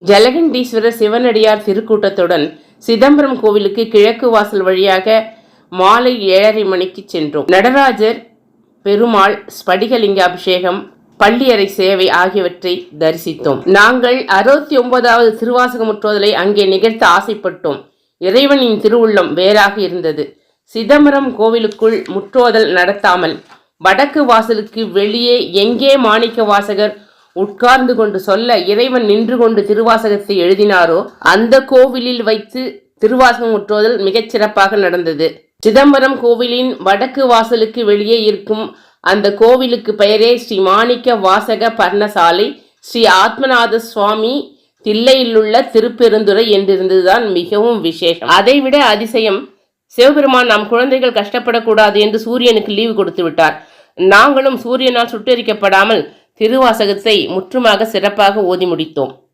ஜலகண்டீஸ்வரர் சிவனடியார் திருக்கூட்டத்துடன் சிதம்பரம் கோவிலுக்கு கிழக்கு வாசல் வழியாக மாலை 7:30 மணிக்கு சென்றோம். நடராஜர், பெருமாள், ஸ்படிகலிங்க அபிஷேகம், பள்ளியறை சேவை ஆகியவற்றை தரிசித்தோம். நாங்கள் 69வது திருவாசக முற்றோதலை அங்கே நிகழ்த்த ஆசைப்பட்டோம். இறைவனின் திருவுள்ளம் வேறாக இருந்தது. சிதம்பரம் கோவிலுக்குள் முற்றோதல் நடத்தாமல் வடக்கு வாசலுக்கு வெளியே எங்கே மாணிக்க வாசகர் உட்கார்ந்து கொண்டு சொல்ல இறைவன் நின்று கொண்டு திருவாசகத்தை எழுதினாரோ அந்த கோவிலில் வைத்து திருவாசகம் முற்றோதல் மிகச் சிறப்பாக நடந்தது. சிதம்பரம் கோவிலின் வடக்கு வாசலுக்கு வெளியே இருக்கும் அந்த கோவிலுக்கு பெயரே ஸ்ரீ மாணிக்க வாசக பர்ணசாலை, ஸ்ரீ ஆத்மநாத சுவாமி தில்லையிலுள்ள திருப்பெருந்துறை என்றிருந்ததுதான் மிகவும் விசேஷம். அதைவிட அதிசயம், சிவபெருமான் நம் குழந்தைகள் கஷ்டப்படக்கூடாது என்று சூரியனுக்கு லீவு கொடுத்து விட்டார். நாங்களும் சூரியனால் சுட்டெரிக்கப்படாமல் திருவாசகத்தை முற்றுமாக சிறப்பாக ஓதி முடித்தோம்.